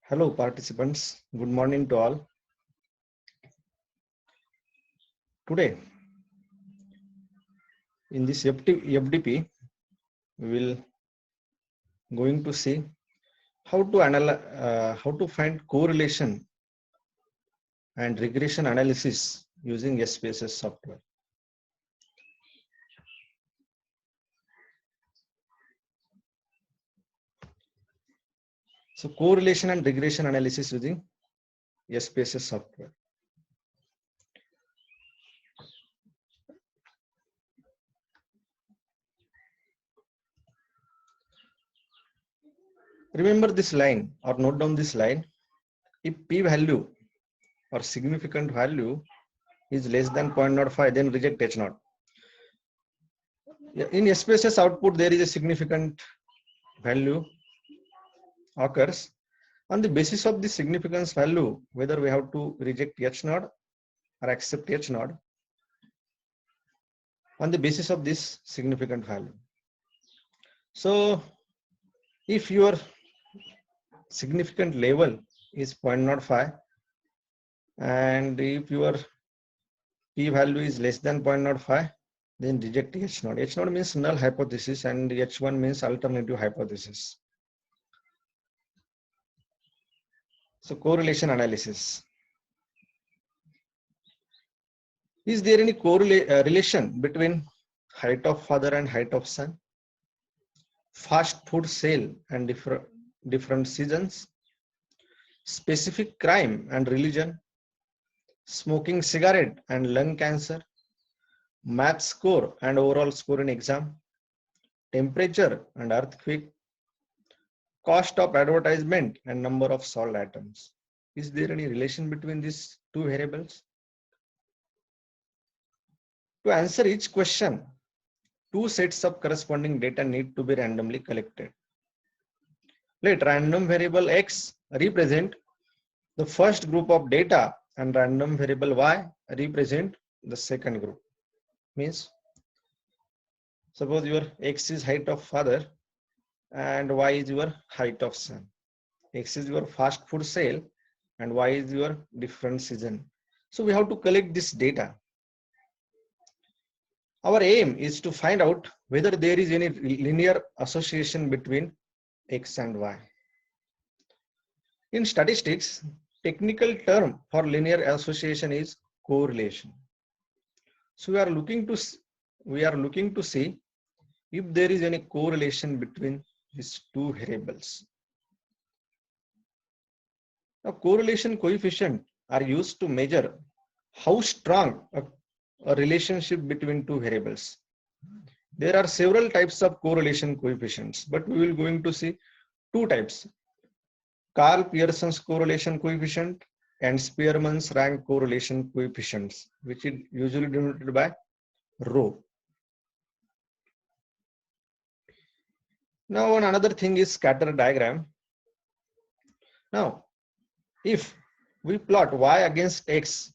Hello participants, good morning to all. Today in this FDP, we will going to see how to how to find correlation and regression analysis using SPSS software. So correlation and regression analysis using SPSS software. Remember this line or note down this line. If p value or significant value is less than 0.05, then reject H0. In SPSS output, there is a significant value occurs. On the basis of the significance value, whether we have to reject H0 or accept H0 on the basis of this significant value. So if your significant level is 0.05 and if your p value is less than 0.05, then reject H0. H0 means null hypothesis and H1 means alternative hypothesis. So correlation analysis. Is there any relation between height of father and height of son? Fast food sale and different seasons? Specific crime and religion? Smoking cigarette and lung cancer? Math score and overall score in exam? Temperature and earthquake? Cost of advertisement and number of salt atoms? Is there any relation between these two variables? To answer each question, two sets of corresponding data need to be randomly collected. Let random variable x represent the first group of data and random variable y represent the second group. Means, suppose your x is height of father and y is your height of son. X is your fast food sale and y is your different season. So we have to collect this data. Our aim is to find out whether there is any linear association between x and y. In statistics, technical term for linear association is correlation. So we are looking to see if there is any correlation between these two variables. Now, correlation coefficient are used to measure how strong a relationship between two variables. There are several types of correlation coefficients, but we will going to see two types: Karl Pearson's correlation coefficient and Spearman's rank correlation coefficients, which is usually denoted by rho. Now, another thing is scatter diagram. Now, if we plot y against x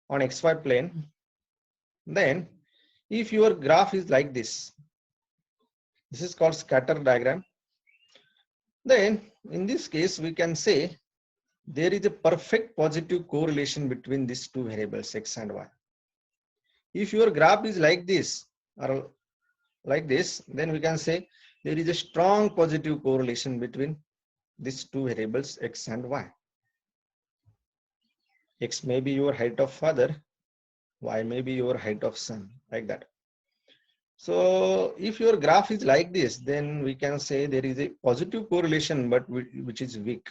on xy plane, then if your graph is like this is called scatter diagram. Then in this case, we can say there is a perfect positive correlation between these two variables x and y. If your graph is like this or like this, then we can say there is a strong positive correlation between these two variables x and y. X may be your height of father, y may be your height of son, like that. So if your graph is like this, then we can say there is a positive correlation, but which is weak.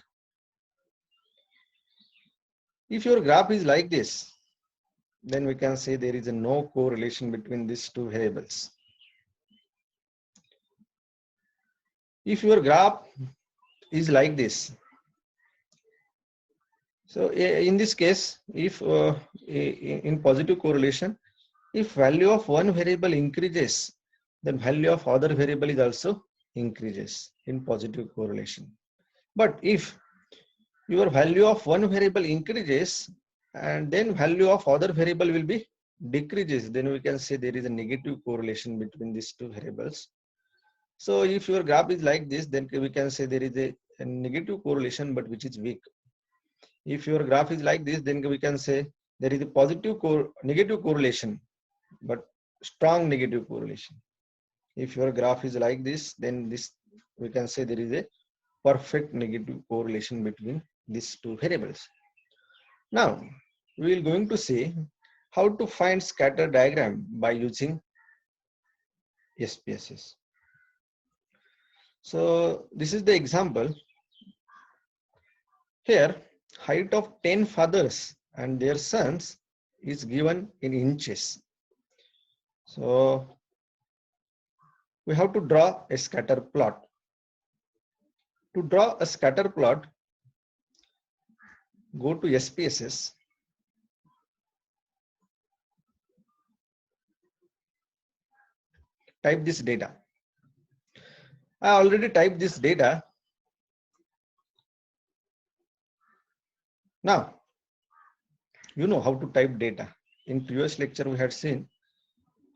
If your graph is like this, then we can say there is a no correlation between these two variables. If your graph is like this, so in this case, if in positive correlation, if value of one variable increases, then value of other variable is also increases in positive correlation. But if your value of one variable increases and then value of other variable will be decreases, then we can say there is a negative correlation between these two variables. So if your graph is like this, then we can say there is a negative correlation, but which is weak. If your graph is like this, then we can say there is a negative correlation, but strong negative correlation. If your graph is like this, then this we can say there is a perfect negative correlation between these two variables. Now we are going to see how to find scatter diagram by using SPSS. So this is the example. Here, height of 10 fathers and their sons is given in inches. So we have to draw a scatter plot. To draw a scatter plot, go to SPSS. Type this data. I already typed this data. Now, you know how to type data. In previous lecture, we had seen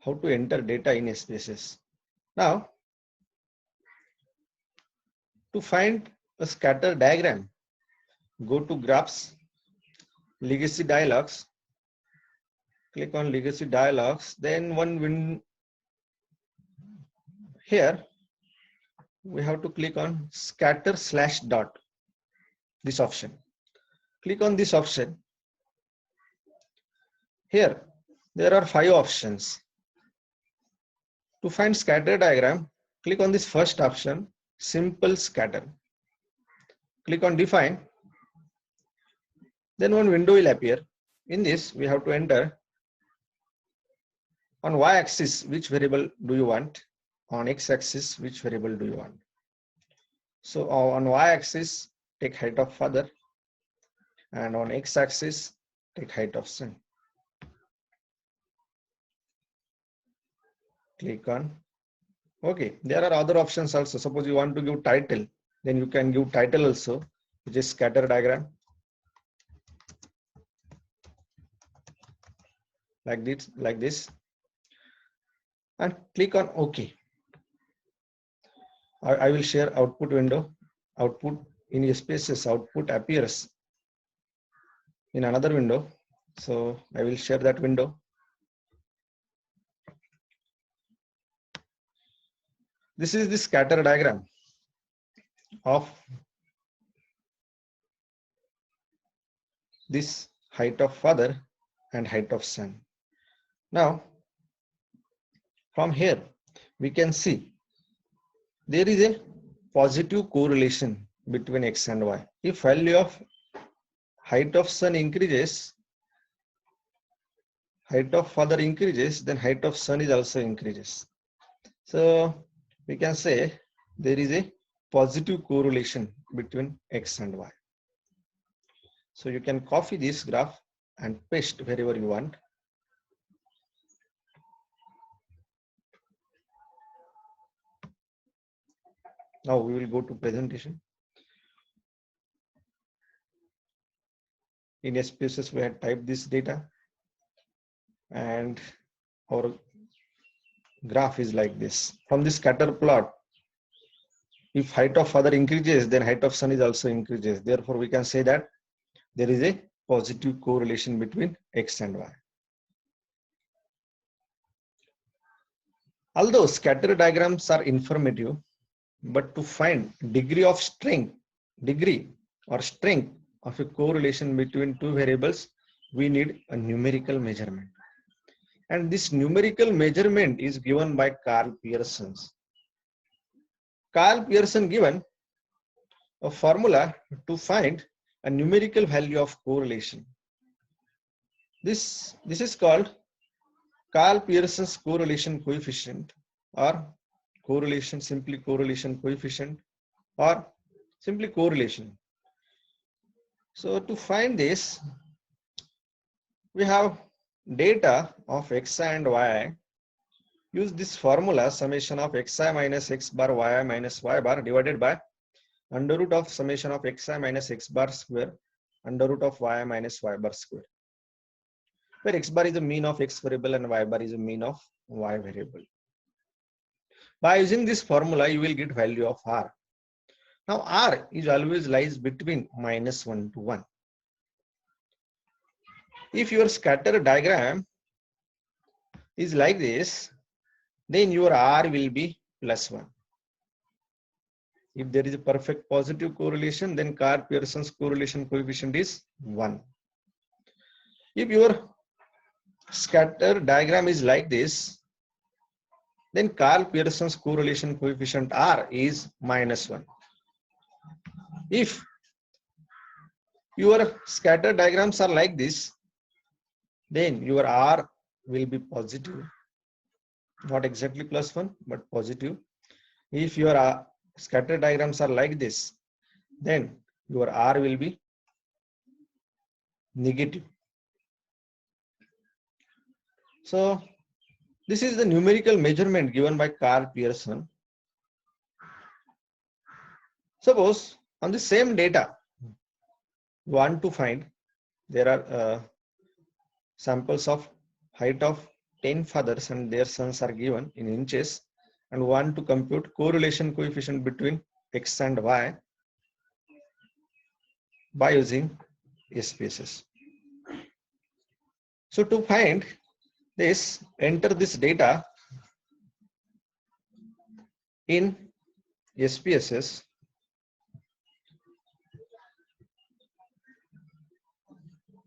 how to enter data in SPSS. Now, to find a scatter diagram, go to graphs, legacy dialogs, click on legacy dialogs, then here we have to click on scatter/dot, this option. Click on this option. Here there are 5 options. To find scatter diagram, click on this first option, simple scatter. Click on define. Then one window will appear. In this, we have to enter on y-axis which variable do you want, on x-axis which variable do you want. So on y-axis, take height of father, and on x-axis, take height of son. Click on OK. There are other options also. Suppose you want to give title, then you can give title also, which is scatter diagram. Like this, and click on OK. I will share output window. Output in SPSS, output appears in another window. So I will share that window. This is the scatter diagram of this height of father and height of son. Now, from here, we can see there is a positive correlation between X and Y. If value of height of son increases, height of father increases, then height of son is also increases. So we can say there is a positive correlation between X and Y. So you can copy this graph and paste wherever you want. Now we will go to presentation. In SPSS, we had typed this data, and our graph is like this. From this scatter plot, if height of father increases, then height of son is also increases. Therefore, we can say that there is a positive correlation between X and Y. Although scatter diagrams are informative, but to find degree or strength of a correlation between two variables, we need a numerical measurement. And this numerical measurement is given by Karl Pearson. Karl Pearson given a formula to find a numerical value of correlation. This is called Pearson's correlation coefficient, or simply correlation coefficient, or simply correlation. So to find this, we have data of xi and yi. Use this formula, summation of xi minus x bar yi minus y bar divided by under root of summation of xi minus x bar square under root of y minus y bar square, where x bar is the mean of x variable and y bar is the mean of y variable. By using this formula, you will get value of R. Now R is always lies between -1 to 1. If your scatter diagram is like this, then your R will be +1. If there is a perfect positive correlation, then Karl-Pearson's correlation coefficient is 1. If your scatter diagram is like this, then Karl-Pearson's correlation coefficient R is -1. If your scatter diagrams are like this, then your R will be positive, not exactly +1, but positive. If your scatter diagrams are like this, then your R will be negative. So this is the numerical measurement given by Karl-Pearson. Suppose on the same data, you want to find, there are samples of height of 10 fathers and their sons are given in inches, and want to compute correlation coefficient between X and Y by using SPSS. So to find this, enter this data in SPSS.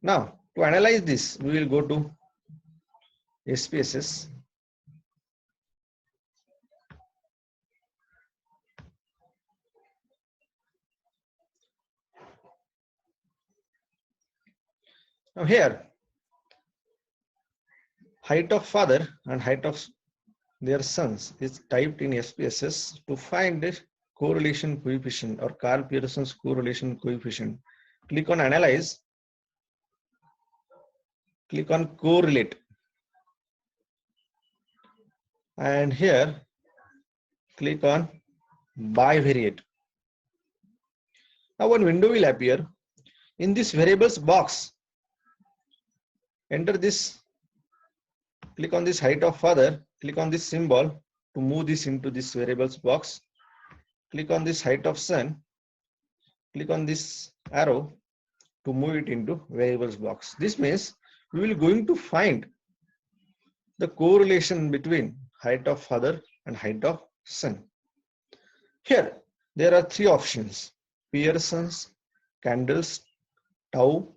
Now to analyze this, we will go to SPSS. Now here, height of father and height of their sons is typed in SPSS. To find the correlation coefficient or Karl-Pearson's correlation coefficient, click on analyze, click on correlate, and here click on bivariate. Now one window will appear. In this variables box, enter this, click on this height of father, click on this symbol to move this into this variables box. Click on this height of son, click on this arrow to move it into variables box. This means we will going to find the correlation between height of father and height of son. Here there are three options: Pearson's, Candle's, tau,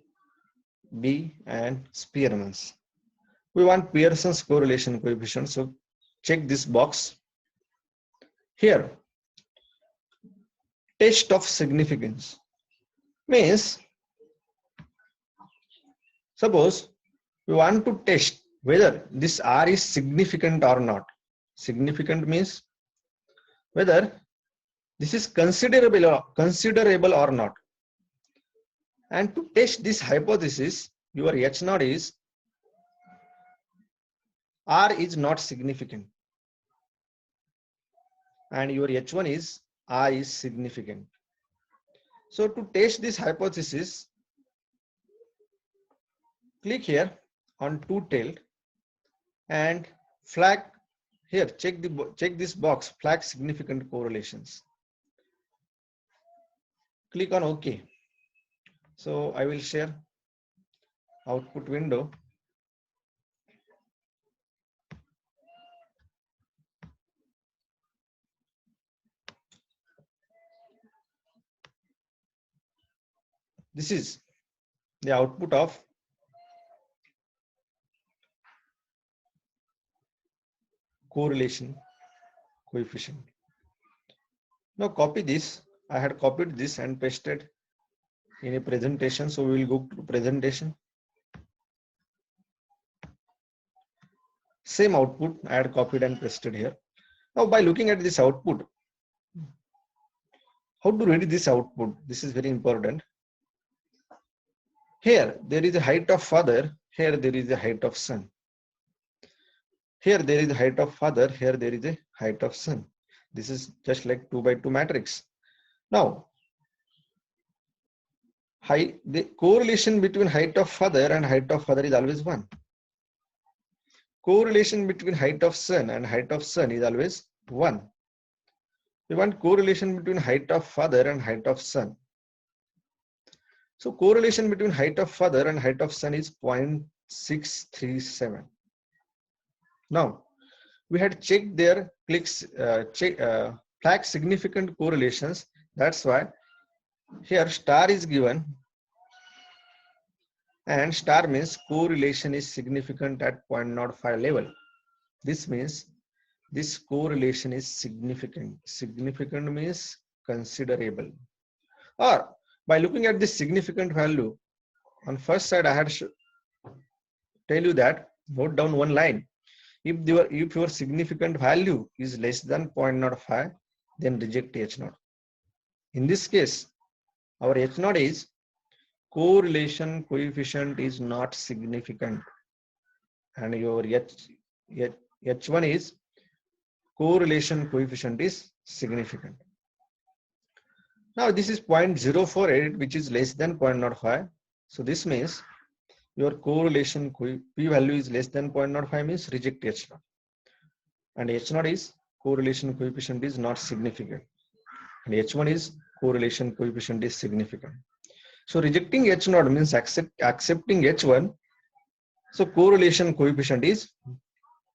B, and Spearman's. We want Pearson's correlation coefficient, so check this box. Here, test of significance means, suppose we want to test whether this R is significant or not. Significant means whether this is considerable or not. And to test this hypothesis, your H0 is R is not significant, and your H1 is R is significant. So to test this hypothesis, click here on two-tailed and flag here, check this box, flag significant correlations. Click on OK. So I will share output window. This is the output of correlation coefficient. Now copy this. I had copied this and pasted in a presentation. So we will go to presentation. Same output I had copied and pasted here. Now by looking at this output, how to read this output? This is very important. Here there is a height of father, here there is a height of son. Here there is a height of father, here there is a height of son. This is just like 2 by 2 matrix. Now, the correlation between height of father and height of father is always 1. Correlation between height of son and height of son is always 1. We want correlation between height of father and height of son. So correlation between height of father and height of son is 0.637. Now, we had checked their flag significant correlations. That's why here star is given, and star means correlation is significant at 0.05 level. This means this correlation is significant. Significant means considerable. Or by looking at this significant value, on first side I had tell you that note down one line. If your significant value is less than 0.05, then reject H0. In this case, our H0 is correlation coefficient is not significant, and your H1 is correlation coefficient is significant. Now this is 0.048, which is less than 0.05. So this means your correlation p value is less than 0.05 means reject H0. And H0 is correlation coefficient is not significant. And H1 is correlation coefficient is significant. So rejecting H0 means accepting H1. So correlation coefficient is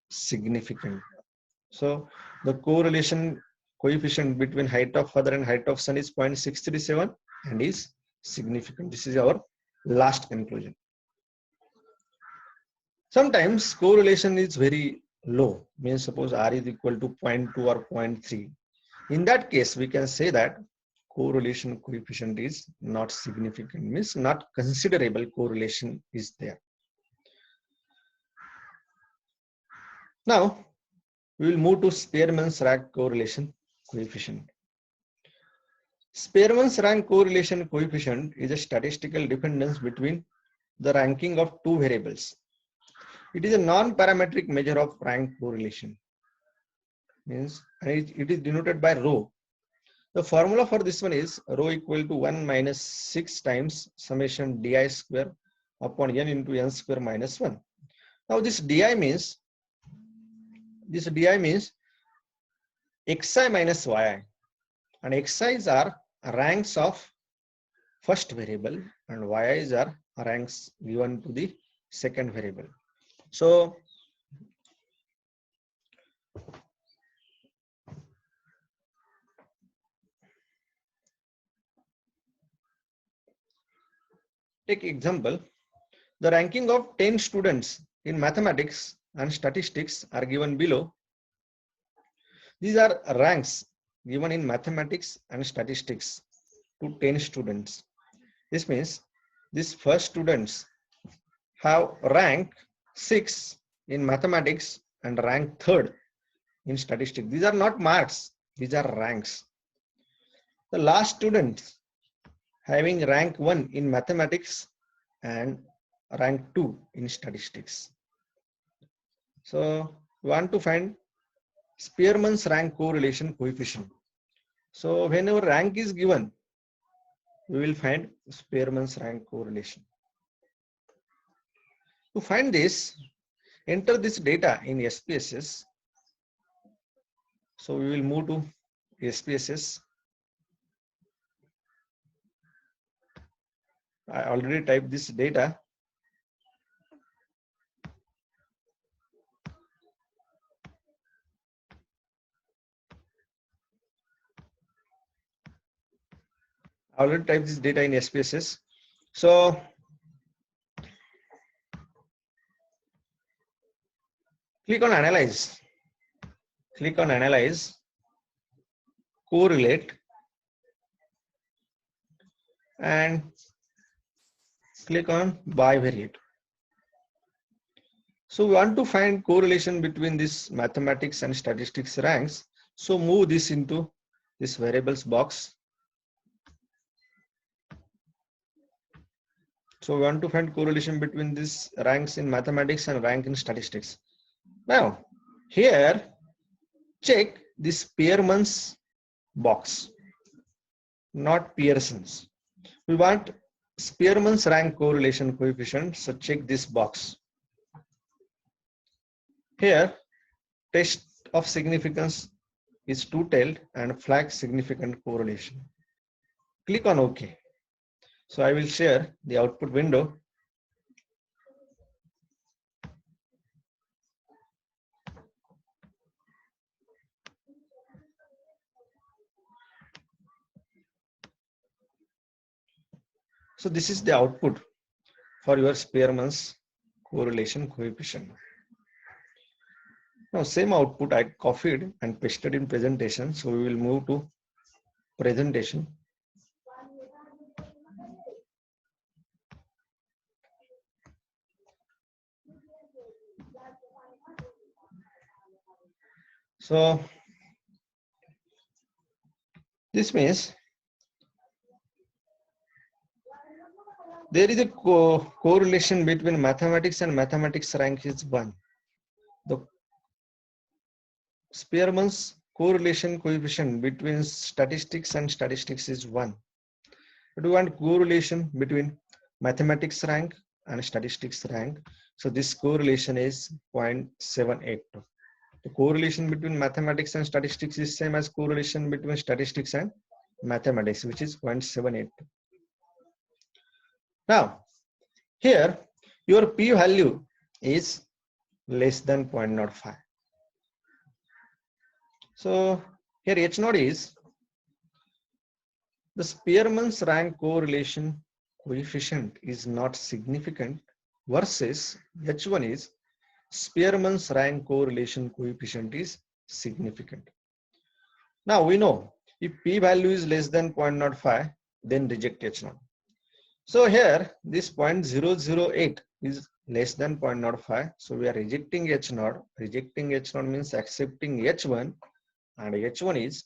significant. So the correlation coefficient between height of father and height of son is 0.637 and is significant. This is our last conclusion. Sometimes correlation is very low, means suppose R is equal to 0.2 or 0.3. In that case, we can say that correlation coefficient is not significant, means not considerable correlation is there. Now, we will move to Spearman's rank correlation coefficient. Spearman's rank correlation coefficient is a statistical dependence between the ranking of two variables. It is a non-parametric measure of rank correlation. Means it is denoted by rho. The formula for this one is rho equal to 1 minus 6 times summation di square upon n into n square minus 1. Now this di means xi minus yi, and xi's are ranks of first variable and yi's are ranks given to the second variable. So take example, the ranking of 10 students in mathematics and statistics are given below. These are ranks given in mathematics and statistics to 10 students. This means these first students have rank 6 in mathematics and rank 3rd in statistics. These are not marks, these are ranks. The last students having rank 1 in mathematics and rank 2 in statistics. So we want to find Spearman's rank correlation coefficient. So whenever rank is given, we will find Spearman's rank correlation. To find this, enter this data in SPSS. So we will move to SPSS. I already typed this data. I already typed this data in SPSS. So click on analyze. Click on analyze, correlate, and click on bivariate. So we want to find correlation between this mathematics and statistics ranks. So move this into this variables box. So we want to find correlation between these ranks in mathematics and rank in statistics. Now here check this Spearman's box, not Pearson's. We want Spearman's rank correlation coefficient, so check this box. Here, test of significance is two-tailed and flag significant correlation. Click on OK. So I will share the output window. So this is the output for your Spearman's correlation coefficient. Now same output I copied and pasted in presentation. So we will move to presentation. So this means there is a correlation between mathematics and mathematics rank is 1. The Spearman's correlation coefficient between statistics and statistics is 1. But we want correlation between mathematics rank and statistics rank. So this correlation is 0.782. The correlation between mathematics and statistics is same as correlation between statistics and mathematics, which is 0.782. Now, here your p-value is less than 0.05. So here H0 is the Spearman's rank correlation coefficient is not significant versus H1 is Spearman's rank correlation coefficient is significant. Now we know if p-value is less than 0.05, then reject H0. So here this 0.008 is less than 0.05. So we are rejecting H0. Rejecting H0 means accepting H1, and H1 is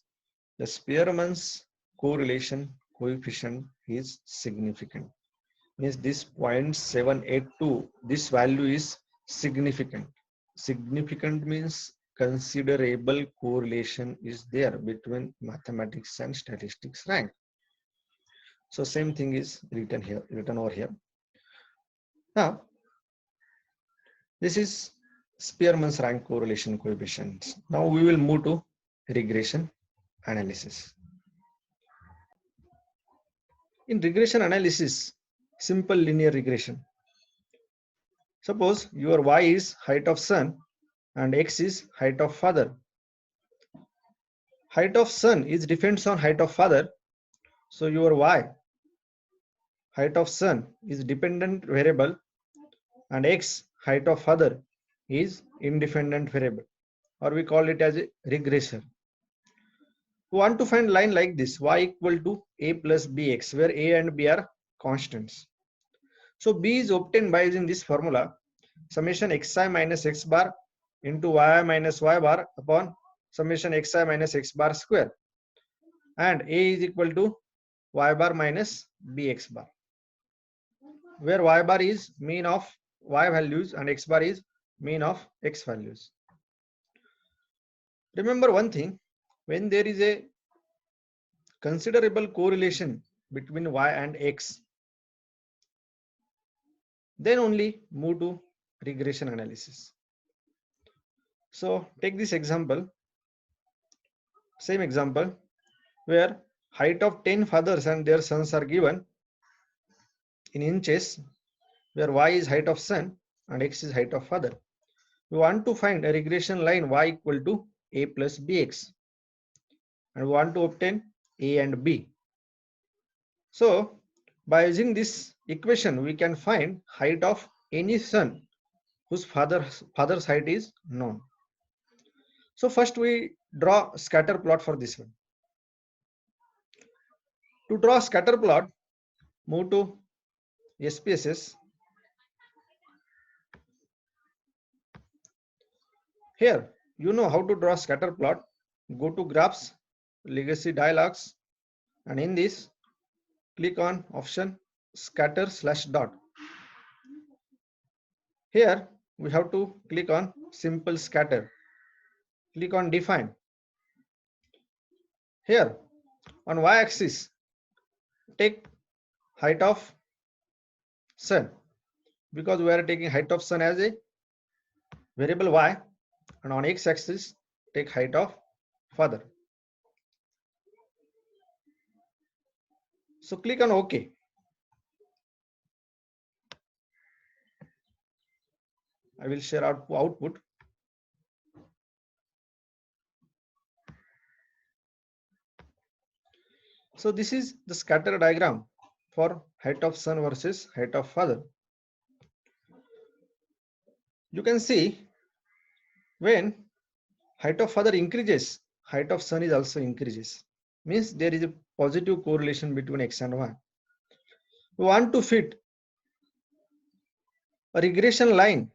the Spearman's correlation coefficient is significant. Means this 0.782, this value is significant. Significant means considerable correlation is there between mathematics and statistics rank. So same thing is written here, written over here. Now, this is Spearman's rank correlation coefficient. Now we will move to regression analysis. In regression analysis, simple linear regression. Suppose your y is height of son and x is height of father. Height of son is depends on height of father. So your y, height of son, is dependent variable, and x, height of father, is independent variable, or we call it as a regressor. We want to find line like this, y equal to a plus bx, where a and b are constants. So b is obtained by using this formula, summation xi minus x bar into yi minus y bar upon summation xi minus x bar square, and a is equal to y bar minus bx bar, where y bar is mean of y values and x bar is mean of x values. Remember one thing, when there is a considerable correlation between y and x, then only move to regression analysis. So take this example, same example, where height of 10 fathers and their sons are given in inches, where y is height of son and x is height of father. We want to find a regression line y equal to a plus bx, and we want to obtain a and b. So by using this equation, we can find height of any son whose father's height is known. So first we draw scatter plot for this one. To draw scatter plot, move to SPSS. Here, you know how to draw scatter plot. Go to graphs, legacy dialogs, and in this, click on option scatter/dot. Here, we have to click on simple scatter. Click on define. Here, on y-axis, take height of son, because we are taking height of son as a variable y, and on x-axis take height of father. So click on OK. I will share output. So this is the scatter diagram for height of son versus height of father. You can see when height of father increases, height of son is also increases. Means there is a positive correlation between x and y. We want to fit a regression line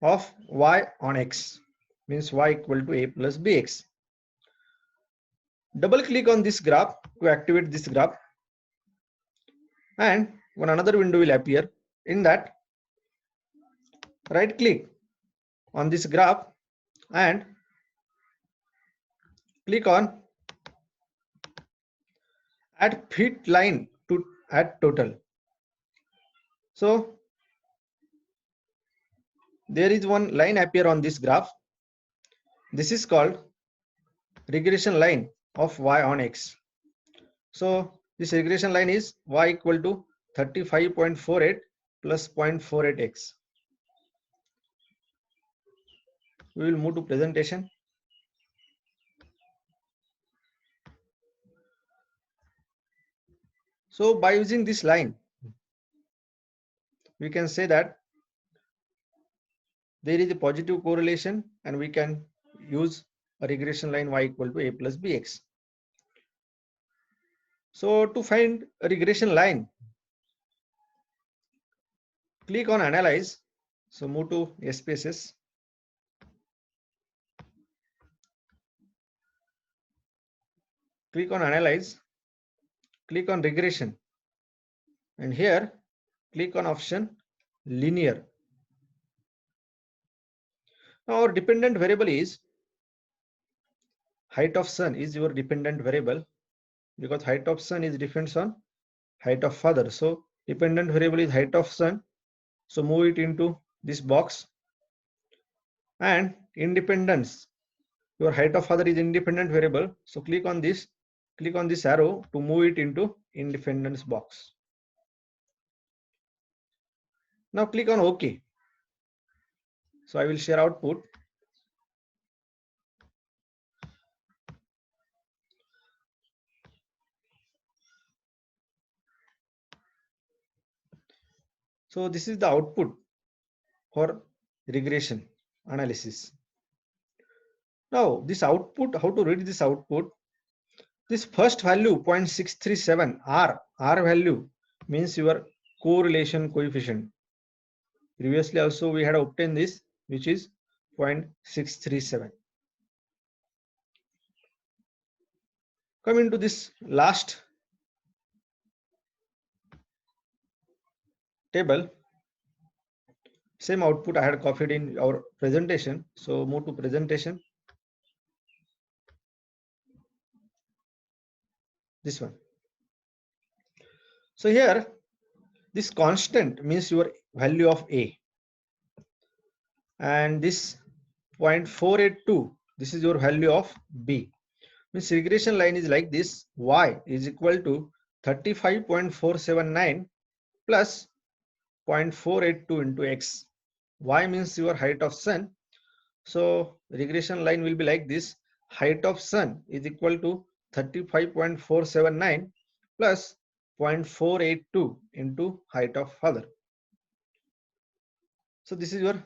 of y on x, means y equal to a plus bx. Double click on this graph to activate this graph, and one another window will appear. In that, right click on this graph and click on add fit line to add total. So there is one line appear on this graph. This is called regression line of y on x. So this regression line is y equal to 35.48 plus 0.48x. We will move to presentation. So by using this line, we can say that there is a positive correlation and we can use a regression line y equal to a plus bx. So to find a regression line, click on analyze. So move to SPSS. Click on analyze, click on regression, and here click on option linear. Now our dependent variable is height of son is your dependent variable, because height of son is depends on height of father. So dependent variable is height of son. So move it into this box. And independence, your height of father is independent variable. So click on this arrow to move it into independence box. Now click on OK. So I will share output. So this is the output for regression analysis. Now this output, how to read this output? This first value 0.637 R value means your correlation coefficient. Previously also we had obtained this, which is 0.637. Come into this last table. Same output I had copied in our presentation. So move to presentation. This one. So here, this constant means your value of A. And this 0.482, this is your value of B. Means regression line is like this. Y is equal to 35.479 plus 0.482 into X. Y means your height of son. So regression line will be like this. Height of son is equal to 35.479 plus 0.482 into height of father. So this is your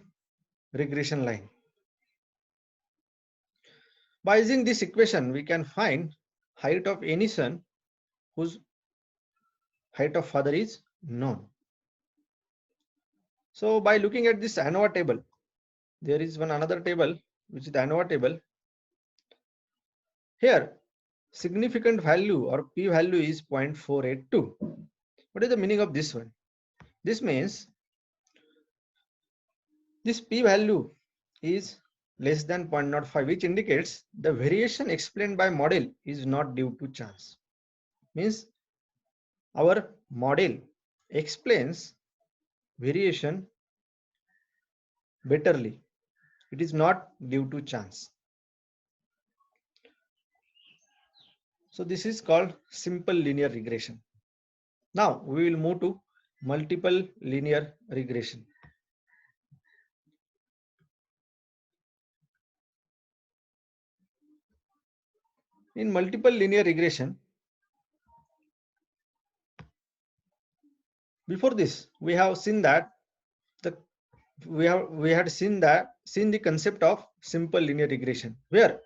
regression line. By using this equation, we can find height of any son whose height of father is known. So by looking at this ANOVA table, there is one another table, which is the ANOVA table. Here, significant value or p value is 0.482. What is the meaning of this one? This means this p value is less than 0.05, which indicates the variation explained by model is not due to chance. Means our model explains variation betterly. It is not due to chance. So this is called simple linear regression. Now we will move to multiple linear regression. In multiple linear regression, before this, we have seen that we had seen the concept of simple linear regression, where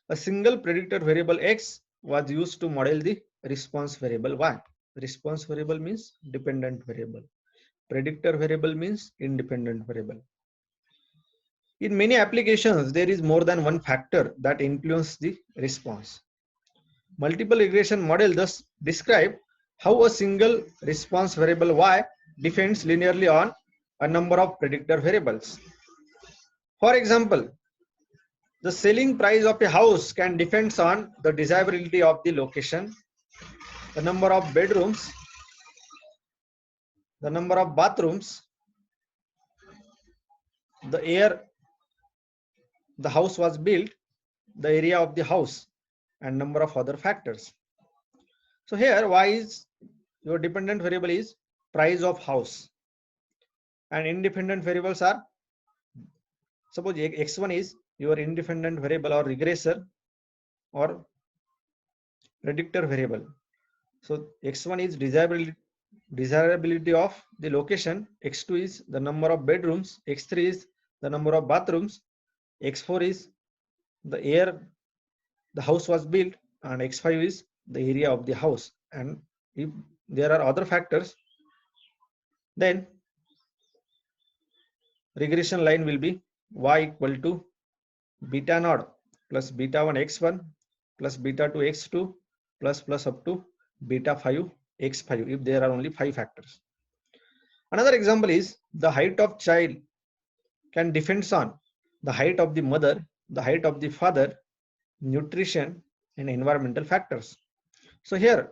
a single predictor variable x was used to model the response variable y. Response variable means dependent variable. Predictor variable means independent variable. In many applications, there is more than one factor that influence the response. Multiple regression model thus describe how a single response variable y depends linearly on a number of predictor variables. For example, the selling price of a house can depend on the desirability of the location, the number of bedrooms, the number of bathrooms, the year the house was built, the area of the house, and number of other factors. So here, y is your dependent variable is price of house, and independent variables are, suppose x1 is your independent variable or regressor or predictor variable. So x1 is desirability of the location, x2 is the number of bedrooms, x3 is the number of bathrooms, x4 is the year the house was built, and x5 is the area of the house. And if there are other factors, then regression line will be y equal to beta naught plus beta 1 x1 plus beta 2 x2 plus up to beta 5 x5 if there are only 5 factors. Another example is the height of child can depends on the height of the mother, the height of the father, nutrition, and environmental factors. So here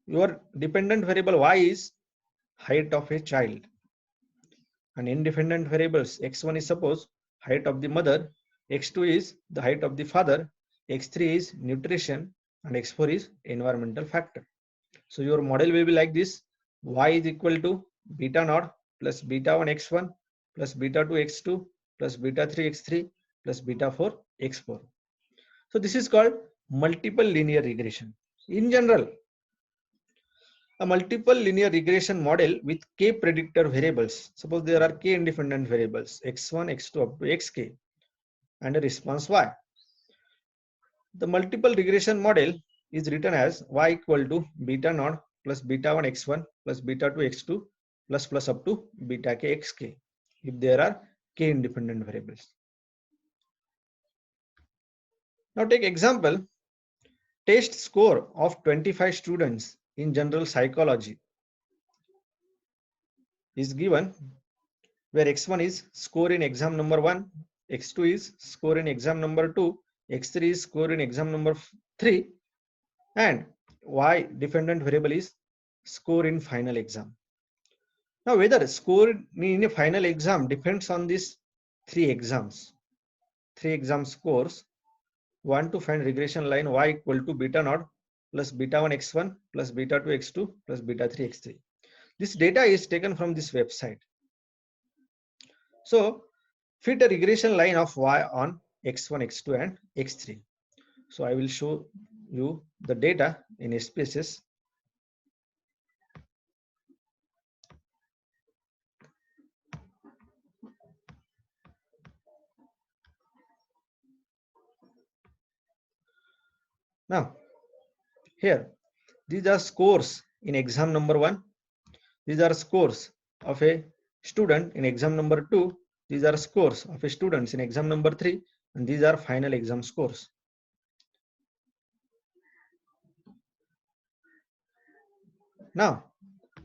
your dependent variable y is height of a child, and independent variables x1 is suppose height of the mother, x2 is the height of the father, x3 is nutrition, and x4 is environmental factor. So your model will be like this: y is equal to beta naught plus beta 1 x1 plus beta 2 x2 plus beta 3 x3 plus beta 4 x4. So this is called multiple linear regression. In general, a multiple linear regression model with k predictor variables. Suppose there are k independent variables x1, x2 up to xk and a response y. The multiple regression model is written as y equal to beta naught plus beta 1 x1 plus beta 2 x2 plus up to beta k xk if there are k independent variables. Now take example, test score of 25 students in general psychology is given, where x1 is score in exam number 1, x2 is score in exam number 2, x3 is score in exam number 3, and y dependent variable is score in final exam. Now whether score in a final exam depends on these three exam scores. Want to find regression line y equal to beta naught plus beta 1 x1 plus beta 2 x2 plus beta 3 x3. This data is taken from this website. So fit a regression line of y on x1, x2 and x3. So I will show you the data in SPSS. Now here these are scores in exam number 1. These are scores of a student in exam number 2. These are scores of a students in exam number 3, and these are final exam scores. Now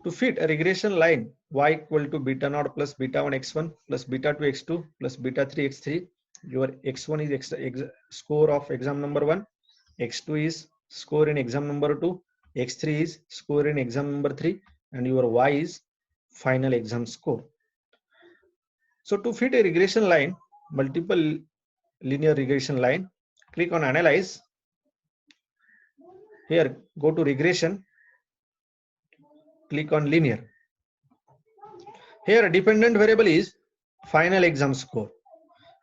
to fit a regression line y equal to beta naught plus beta 1 x1 plus beta 2 x2 plus beta 3 x3, your x1 is score of exam number 1, x2 is score in exam number 2, x3 is score in exam number 3, and your y is final exam score. So to fit a regression line, multiple linear regression line, click on analyze. Here, go to regression, click on linear. Here, dependent variable is final exam score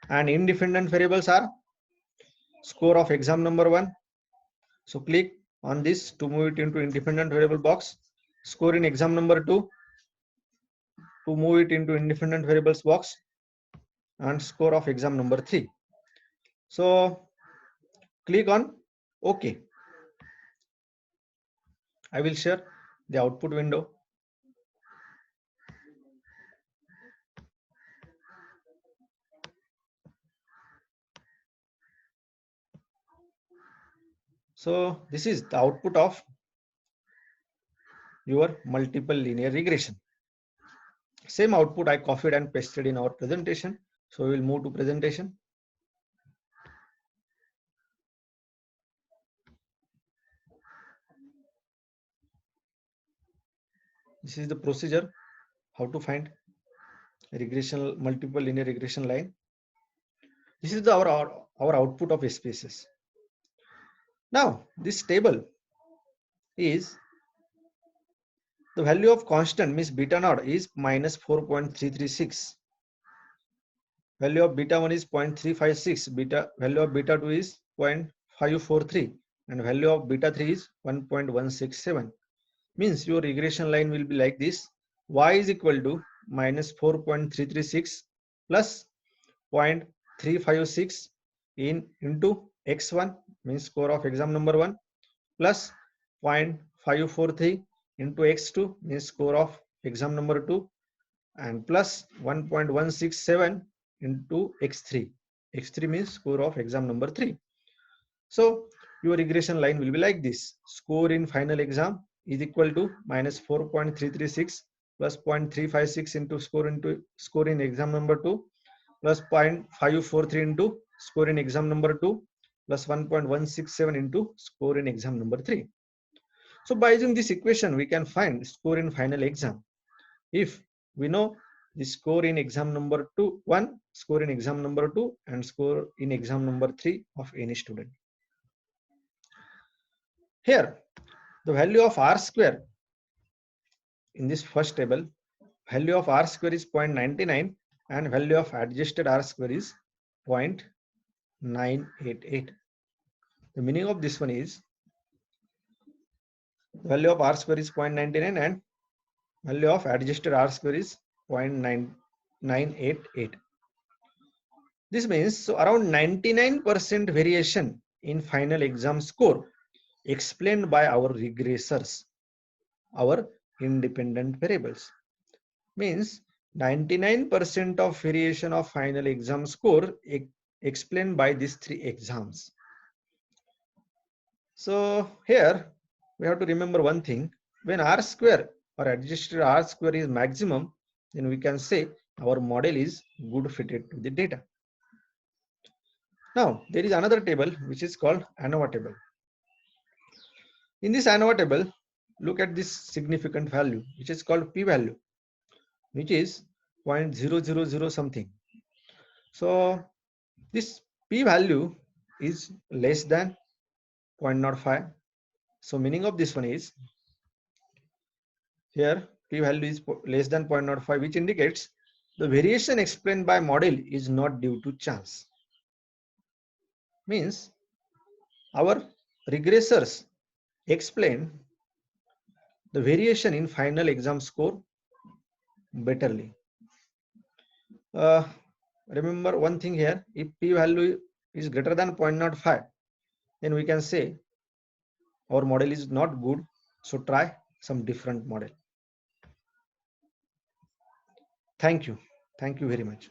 and independent variables are score of exam number 1. So click on this to move it into independent variable box, score in exam number 2 to move it into independent variables box, and score of exam number 3. So click on OK. I will share the output window. So this is the output of your multiple linear regression. Same output I copied and pasted in our presentation. So we will move to presentation. This is the procedure how to find regression, multiple linear regression line. This is our output of SPSS. Now this table is the value of constant, means beta naught is minus 4.336. Value of beta 1 is 0.356. Value of beta 2 is 0.543 and value of beta 3 is 1.167. Means your regression line will be like this. Y is equal to minus 4.336 plus 0.356 into x1, means score of exam number 1, plus 0.543 into x2, means score of exam number 2, and plus 1.167 into x3. x3 means score of exam number 3. So your regression line will be like this. Score in final exam is equal to minus 4.336 plus 0.356 into score in exam number 2 plus 0.543 into score in exam number 2 plus 1.167 into score in exam number 3. So by using this equation, we can find score in final exam. If we know the score in exam number 1, score in exam number 2, and score in exam number 3 of any student. Here, the value of R square in this first table, value of R square is 0.99 and value of adjusted R square is 0.988. The meaning of this one is value of R square is 0.99 and value of adjusted R square is 0.988. This means so around 99% variation in final exam score explained by our regressors, our independent variables. Means 99% of variation of final exam score explained by these 3 exams. So here we have to remember one thing. When R square or adjusted R square is maximum, then we can say our model is good fitted to the data. Now there is another table which is called ANOVA table. In this ANOVA table, look at this significant value which is called p-value, which is 0.000 something. So this p-value is less than 0.05. So meaning of this one is here p-value is less than 0.05, which indicates the variation explained by model is not due to chance. Means our regressors explain the variation in final exam score betterly. Remember one thing here, if p-value is greater than 0.05, then we can say our model is not good, so try some different model. Thank you very much.